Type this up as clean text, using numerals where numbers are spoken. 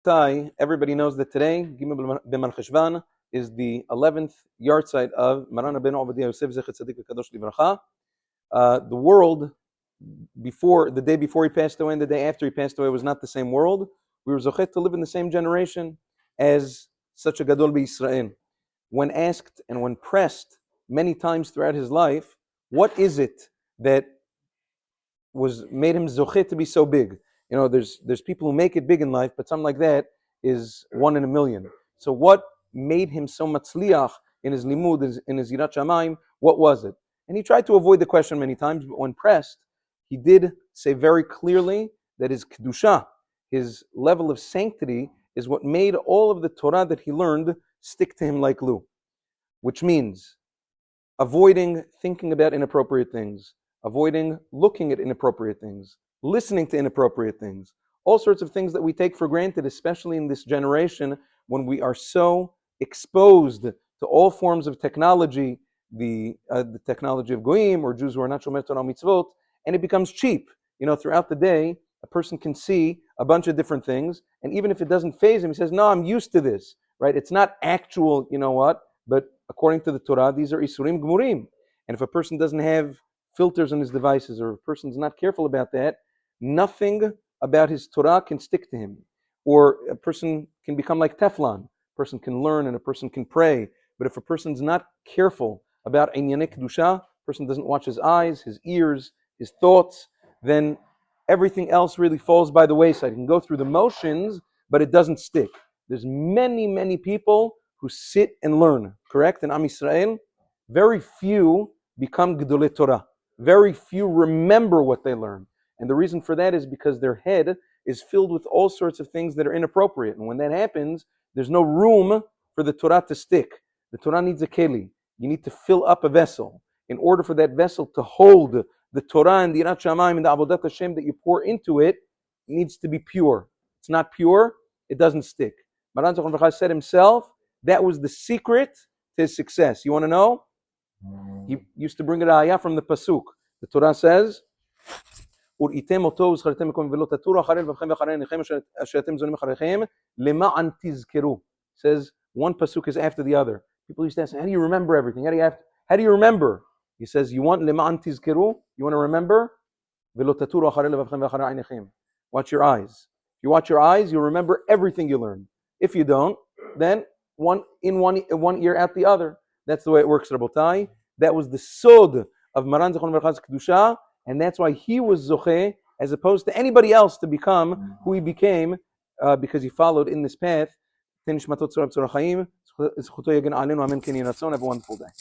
Everybody knows that today, Gimel B'Mar Cheshvan, is the 11th yahrzeit of Maran Ovadia Yosef Zechet Tzadik Kadosh Livracha. The world the day before he passed away and the day after he passed away was not the same world. We were zochet to live in the same generation as such a Gadol B'Yisrael. When asked and when pressed many times throughout his life, what is it that was made him zochet to be so big? You know, there's people who make it big in life, but something like that is 1 in a million. So what made him so matzliach in his limud, in his yirat shamayim? What was it? And he tried to avoid the question many times, but when pressed, he did say very clearly that his kedusha, his level of sanctity, is what made all of the Torah that he learned stick to him like glue. Which means avoiding thinking about inappropriate things, avoiding looking at inappropriate things, listening to inappropriate things, all sorts of things that we take for granted, especially in this generation when we are so exposed to all forms of technology, the technology of goyim or Jews who are not shomer Torah mitzvot, and it becomes cheap. You know, throughout the day, a person can see a bunch of different things, and even if it doesn't faze him, he says, "No, I'm used to this." Right? It's not actual, you know what? But according to the Torah, these are isurim gmurim, and if a person doesn't have filters on his devices, or if a person's not careful about that, nothing about his Torah can stick to him. Or a person can become like Teflon. A person can learn and a person can pray. But if a person's not careful about Inyanei Kedusha, a person doesn't watch his eyes, his ears, his thoughts, then everything else really falls by the wayside. He can go through the motions, but it doesn't stick. There's many, many people who sit and learn, correct? In Am Yisrael, very few become Gedolei Torah. Very few remember what they learn. And the reason for that is because their head is filled with all sorts of things that are inappropriate. And when that happens, there's no room for the Torah to stick. The Torah needs a keli. You need to fill up a vessel. In order for that vessel to hold the Torah and the Yirat Shamayim and the Avodat Hashem that you pour into it, it needs to be pure. It's not pure, it doesn't stick. Maran Zochron V'chai said himself, that was the secret to his success. You want to know? He used to bring it ayah from the Pasuk. The Torah says, "Uritem oto uzchartem mekom velo taturu acharei levavchem v'acharei nechem asher atem zonim achareichem lema'an tizkeru." Says one Pasuk is after the other. People used to ask, how do you remember everything? How do you remember? He says, you want lema'an tizkeru? You want to remember? Velo taturu acharei levavchem v'acharei nechem. Watch your eyes. If you watch your eyes, you'll remember everything you learn. If you don't, then one ear out the other. That's the way it works, Rabotai. That was the sod of Maran Zochron V'chai's Kedusha, and that's why he was Zocheh, as opposed to anybody else to become who he became, because he followed in this path. Have a wonderful day.